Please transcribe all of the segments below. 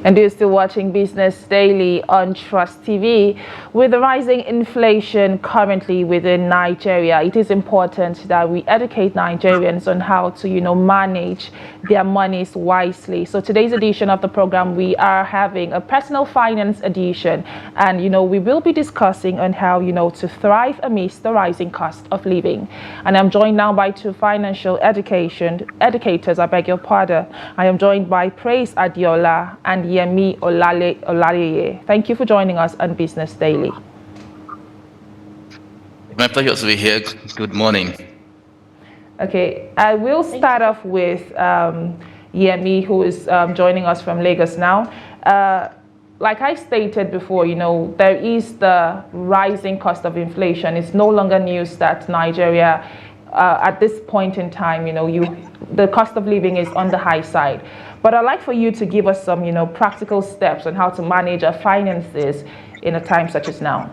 And you're still watching Business Daily on Trust TV. With the rising inflation currently within Nigeria, it is important that we educate Nigerians on how to, manage their monies wisely. So today's edition of the program, we are having a personal finance edition. And, we will be discussing on how, to thrive amidst the rising cost of living. And I'm joined now by two financial educators, I beg your pardon. I am joined by Praise Adeola and Yemmie Olaleye. Thank you for joining us on Business Daily. My pleasure to be here. Good morning. Okay, I will start off with Yemmie, who is joining us from Lagos now. Like I stated before, there is the rising cost of inflation. It's no longer news that Nigeria, at this point in time, the cost of living is on the high side. But I'd like for you to give us some, practical steps on how to manage our finances in a time such as now.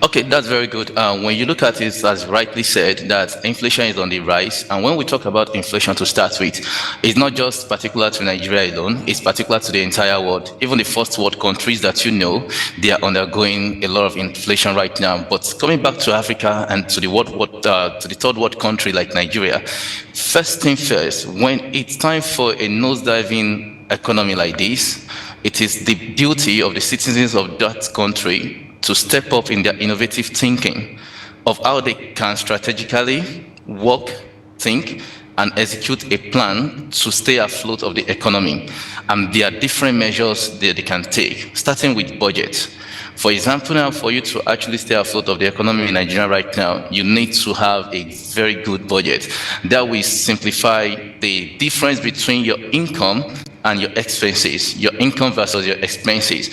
Okay, that's very good. When you look at it, as rightly said, that inflation is on the rise. And when we talk about inflation to start with, it's not just particular to Nigeria alone, it's particular to the entire world. Even the first world countries that they are undergoing a lot of inflation right now. But coming back to Africa and to the third world country like Nigeria, first thing first, when it's time for a nosediving economy like this, it is the duty of the citizens of that country to step up in their innovative thinking of how they can strategically work, think, and execute a plan to stay afloat of the economy. And there are different measures that they can take, starting with budget. For example, now for you to actually stay afloat of the economy in Nigeria right now, you need to have a very good budget. That will simplify the difference between your income and your expenses, your income versus your expenses.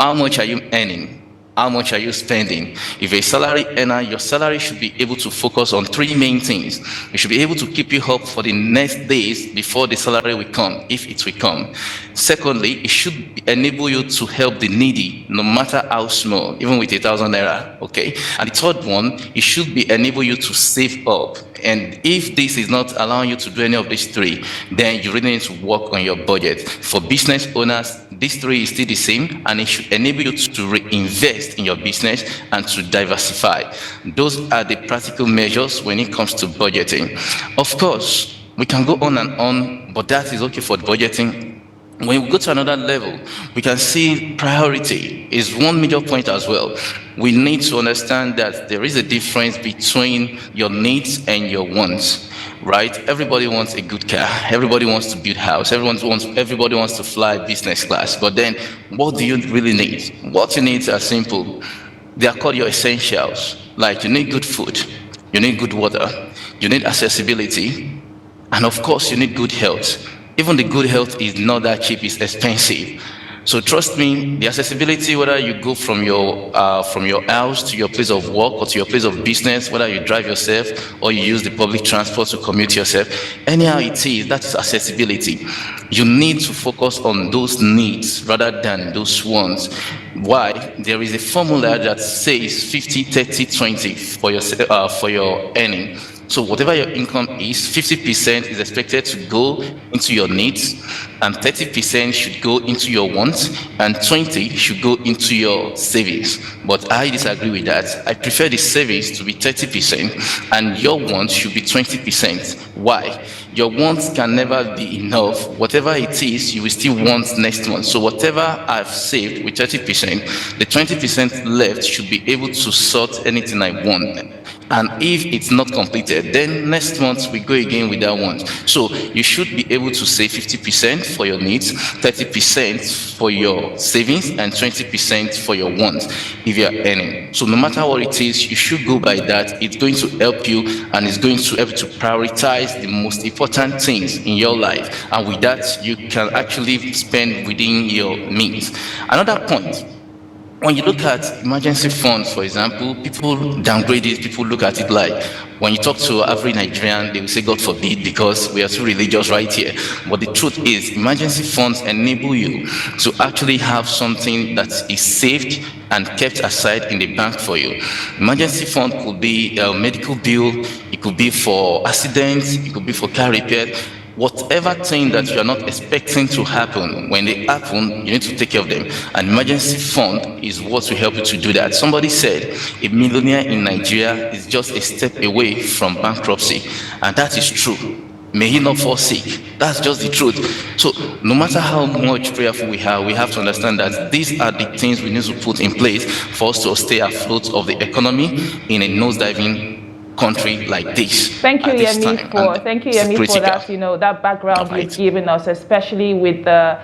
How much are you earning? How much are you spending? If you're a salary earner, your salary should be able to focus on three main things. It should be able to keep you up for the next days before the salary will come, if it will come. Secondly, it should enable you to help the needy, no matter how small, even with 1,000 naira, okay? And the third one, it should enable you to save up. And if this is not allowing you to do any of these three, then you really need to work on your budget. For business owners, these three is still the same, and it should enable you to reinvest in your business and to diversify. Those are the practical measures when it comes to budgeting. Of course, we can go on and on, but that is okay for budgeting. When we go to another level, we can see priority is one major point as well. We need to understand that there is a difference between your needs and your wants, right? Everybody wants a good car. Everybody wants to build a house. Everybody wants to fly business class. But then, what do you really need? What you need are simple. They are called your essentials. Like you need good food, you need good water, you need accessibility, and of course, you need good health. Even the good health is not that cheap, it's expensive. So trust me, the accessibility, whether you go from your house to your place of work or to your place of business, whether you drive yourself or you use the public transport to commute yourself, anyhow it is, that is accessibility. You need to focus on those needs rather than those wants. Why? There is a formula that says 50, 30, 20 for your earning. So whatever your income is, 50% is expected to go into your needs, and 30% should go into your wants, and 20% should go into your savings. But I disagree with that. I prefer the savings to be 30%, and your wants should be 20%. Why? Your wants can never be enough. Whatever it is, you will still want next month. So whatever I've saved with 30%, the 20% left should be able to sort anything I want. And if it's not completed, then next month we go again with that one. So you should be able to save 50% for your needs, 30% for your savings, and 20% for your wants if you are earning. So no matter what it is, you should go by that. It's going to help you, and it's going to help you to prioritize the most important things in your life. And with that, you can actually spend within your means. Another point, when you look at emergency funds, for example, people downgrade it, people look at it like, when you talk to every Nigerian, they will say, God forbid, because we are too religious right here. But the truth is, emergency funds enable you to actually have something that is saved and kept aside in the bank for you. Emergency fund could be a medical bill, it could be for accidents, it could be for car repair. whatever thing that you are not expecting to happen, when they happen, you need to take care of them. An emergency fund is what will help you to do that. Somebody said a millionaire in Nigeria is just a step away from bankruptcy, and that is true. May he not fall sick. That's just the truth. So no matter how much prayerful we have to understand that these are the things we need to put in place for us to stay afloat of the economy in a nosediving country like this. Thank you, Yemmie, for that. That background you've given us, especially with the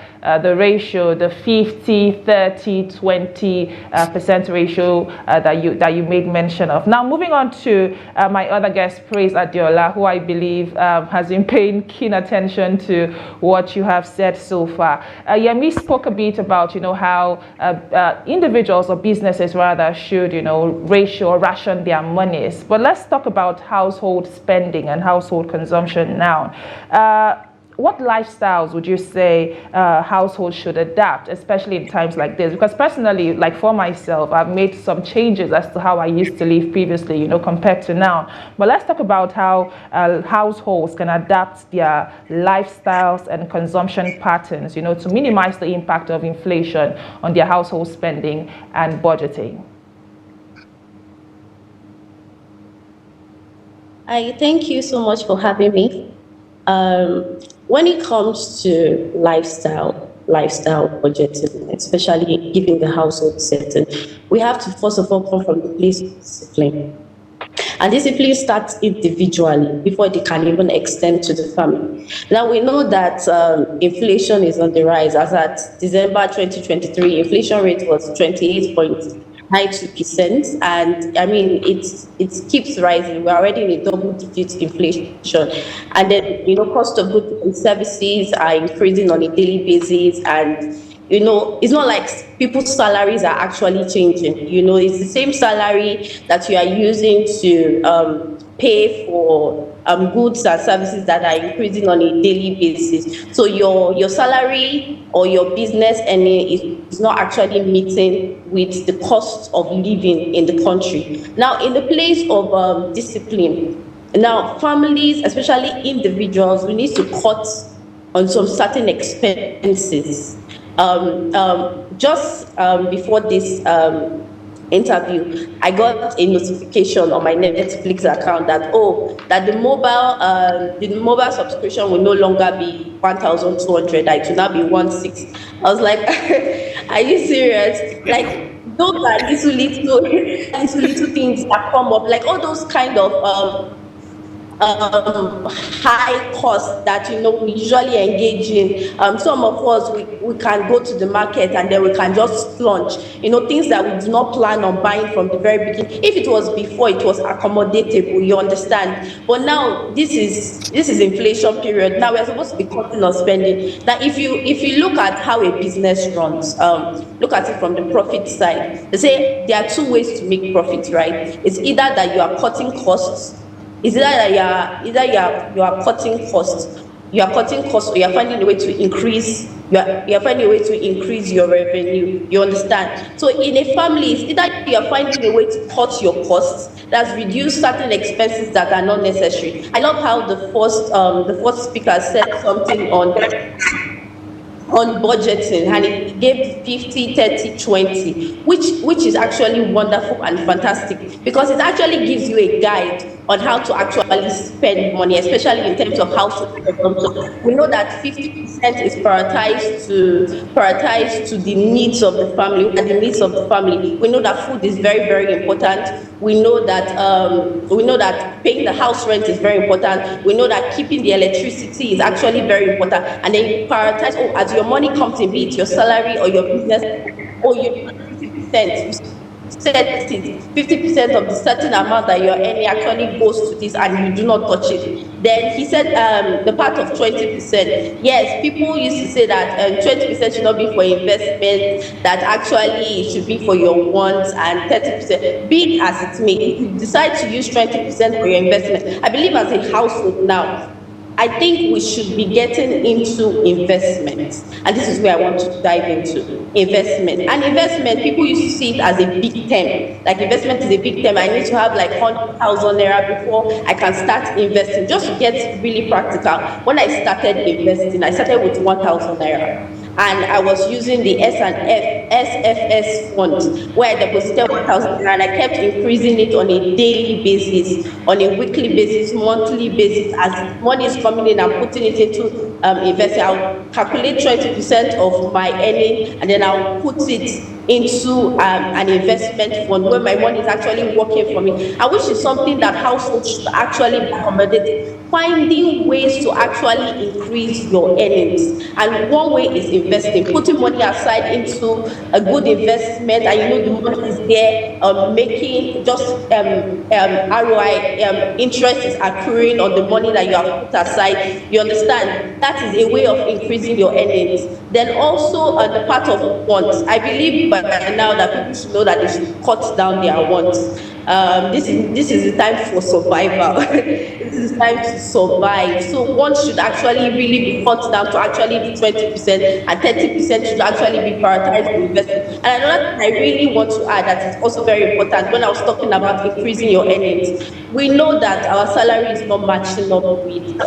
ratio, the 50, 30, 20% ratio that you made mention of. Now, moving on to my other guest, Praise Adeola, who I believe has been paying keen attention to what you have said so far. Yemmie spoke a bit about how individuals or businesses rather should ratio or ration their monies. But let's talk about household spending and household consumption now. What lifestyles would you say households should adapt, especially in times like this? Because personally, like for myself, I've made some changes as to how I used to live previously, compared to now. But let's talk about how households can adapt their lifestyles and consumption patterns, to minimize the impact of inflation on their household spending and budgeting. I thank you so much for having me. When it comes to lifestyle budgeting, especially giving the household setting, we have to first of all come from the place of discipline. And discipline starts individually before they can even extend to the family. Now we know that inflation is on the rise. As at December 2023, inflation rate was 28.92%, and I mean it keeps rising. We're already in a double-digit inflation, and then cost of goods and services are increasing on a daily basis, and it's not like people's salaries are actually changing. It's the same salary that you are using to pay for goods and services that are increasing on a daily basis. So your salary or your business is not actually meeting with the cost of living in the country. Now, in the place of discipline, now families, especially individuals, we need to cut on some certain expenses. Just before this interview, I got a notification on my Netflix account that the mobile subscription will no longer be 1,200. It will now be 1,600. I was like, are you serious? Like, those are little things that come up, like all those kind of high costs that we usually engage in. Some of us we can go to the market and then we can just plunge, things that we do not plan on buying from the very beginning. If it was before, it was accommodatable, you understand. But now this is inflation period. Now we're supposed to be cutting on spending. Now if you look at how a business runs, look at it from the profit side. They say there are two ways to make profit, right? It's either that you are cutting costs. Is that you are cutting costs, or you are finding a way to increase your revenue. You understand? So in a family, it's either you are finding a way to cut your costs, that's reduce certain expenses that are not necessary. I love how the first speaker said something on budgeting, and it gave 50, 30, 20, which is actually wonderful and fantastic, because it actually gives you a guide on how to actually spend money, especially in terms of household consumption. We know that 50% is prioritized to the needs of the family, and the needs of the family. We know that food is very, very important. We know that paying the house rent is very important. We know that keeping the electricity is actually very important. And then you prioritize, as your money comes in, be it your salary or your business, or your 50%. 50% of the certain amount that you're earning actually goes to this, and you do not touch it. Then he said the part of 20%. Yes, people used to say that 20% should not be for investment, that actually it should be for your wants, and 30%, big as it may, if you decide to use 20% for your investment, I believe as a household now, I think we should be getting into investment. And this is where I want to dive into investment. And investment, people used to see it as a big term. Like investment is a big term. I need to have like 100,000 naira before I can start investing. Just to get really practical, when I started investing, I started with 1,000 naira. And I was using the SFS fund where I deposited 1,000 naira, and I kept increasing it on a daily basis, on a weekly basis, monthly basis. As money is coming in, I'm putting it into investing. I'll calculate 20% of my earning, and then I'll put it into an investment fund where my money is actually working for me, and which is something that households should actually be accommodating. Finding ways to actually increase your earnings, and one way is investing, putting money aside into a good investment, and you know the money is there, making just ROI, interest is accruing on the money that you have put aside. You understand? That is a way of increasing your earnings. Then also the part of wants. I believe by now that people should know that they should cut down their wants. This is the time for survival. This is time to survive. So one should actually really be cut down to actually be 20%, and 30% should actually be prioritized for investment. And another thing I really want to add that is also very important when I was talking about increasing your earnings. We know that our salary is not matching up with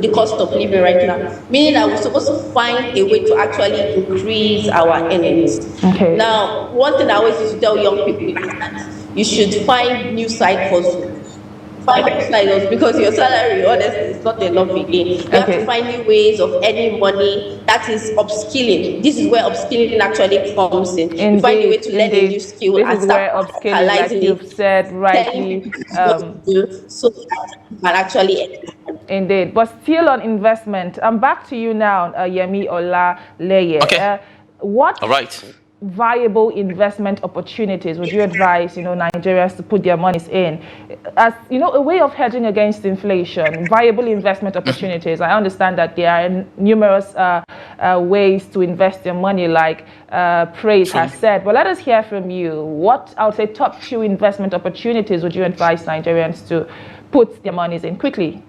the cost of living right now, meaning that we're supposed to find a way to actually increase our earnings. Okay. Now, one thing I always used to tell young people is that you should find new side hustles. Find new side hustles, because your salary, honestly, is not enough again. You have to find new ways of earning money. That is upskilling. This is where upskilling actually comes in. Indeed, you find a way to learn a new skill this and is where start upskilling, like you've said rightly, telling people what to do, so that you can actually earn. Indeed, but still on investment. I'm back to you now, Yemmie Olaleye. Okay. What All right. viable investment opportunities would you advise, Nigerians to put their monies in, as a way of hedging against inflation? Viable investment opportunities. I understand that there are numerous ways to invest your money, like Praise has said. But let us hear from you. What I would say top 2 investment opportunities would you advise Nigerians to put their monies in quickly?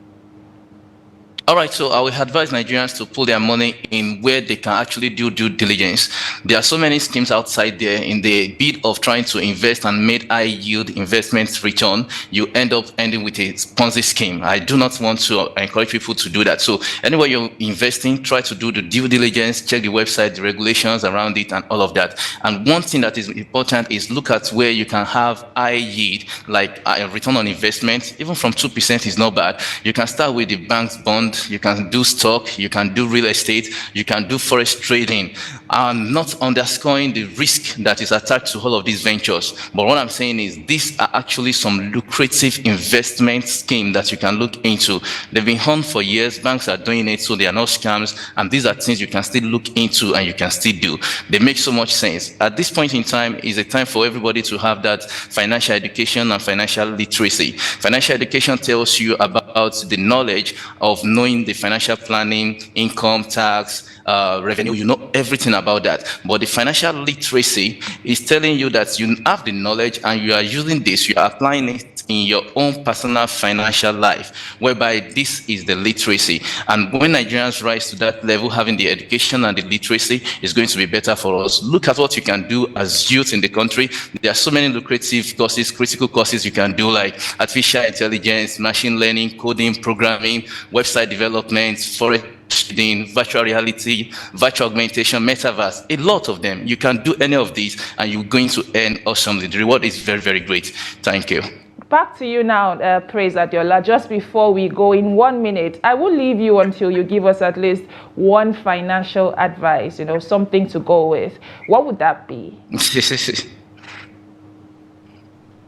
All right, so I will advise Nigerians to put their money in where they can actually do due diligence. There are so many schemes outside there. In the bid of trying to invest and make high yield investments return, you end up ending with a Ponzi scheme. I do not want to encourage people to do that. So anywhere you're investing, try to do the due diligence, check the website, the regulations around it, and all of that. And one thing that is important is look at where you can have high yield, like a return on investment. Even from 2% is not bad. You can start with the bank's bond. You can do stock, you can do real estate, you can do forex trading, and not underscoring the risk that is attached to all of these ventures. But what I'm saying is these are actually some lucrative investment scheme that you can look into. They've been on for years, banks are doing it, so they are not scams, and these are things you can still look into and you can still do. They make so much sense. At this point in time is a time for everybody to have that financial education and financial literacy. Financial education tells you about the knowledge of knowing the financial planning, income tax, revenue. You know everything about that. But the financial literacy is telling you that you have the knowledge and you are using this, you are applying it in your own personal financial life, whereby this is the literacy. And when Nigerians rise to that level, having the education and the literacy is going to be better for us. Look at what you can do as youth in the country. There are so many lucrative courses, critical courses you can do, like artificial intelligence, machine learning, coding, programming, website development, forex trading, virtual reality, virtual augmentation, metaverse, a lot of them. You can do any of these and you're going to earn awesomely. The reward is very, very great. Thank you. Back to you now, Praise Adeola. Just before we go, in 1 minute, I will leave you until you give us at least one financial advice, something to go with. What would that be?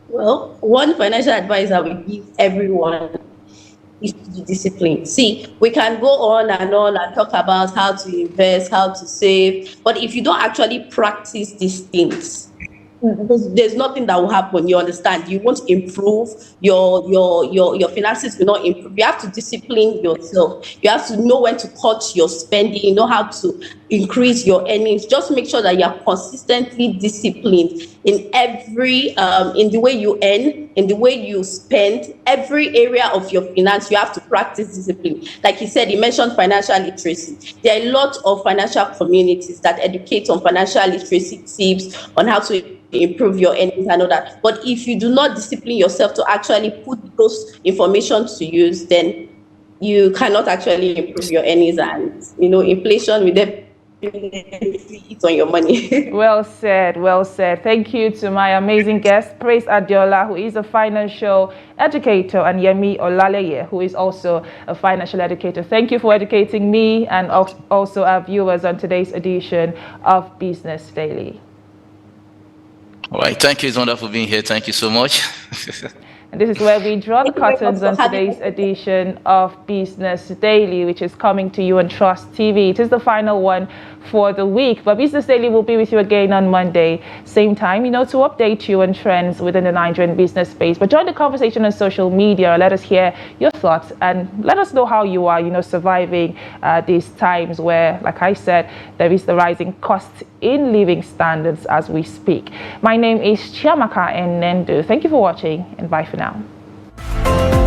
Well, one financial advice I would give everyone is to be disciplined. See, we can go on and talk about how to invest, how to save, but if you don't actually practice these things, there's nothing that will happen. You understand? You won't improve. Your finances will not improve. You have to discipline yourself. You have to know when to cut your spending. You know how to increase your earnings. Just make sure that you are consistently disciplined in every in the way you earn, in the way you spend, every area of your finance. You have to practice discipline. Like he said, he mentioned financial literacy. There are a lot of financial communities that educate on financial literacy tips, on how to improve your earnings and all that. But if you do not discipline yourself to actually put those information to use, then you cannot actually improve your earnings, and inflation will definitely eat on your money. Well said, well said. Thank you to my amazing guest, Praise Adeola, who is a financial educator, and Yemmie Olaleye, who is also a financial educator. Thank you for educating me and also our viewers on today's edition of Business Daily. All right, thank you. It's wonderful being here. Thank you so much. And this is where we draw the curtains on today's edition of Business Daily, which is coming to you on Trust TV. It is the final one for the week, but Business Daily will be with you again on Monday, same time, to update you on trends within the Nigerian business space. But join the conversation on social media. Let us hear your thoughts and let us know how you are, surviving these times where, like I said, there is the rising cost in living standards as we speak. My name is Chiamaka Enendu. Thank you for watching, and bye for now.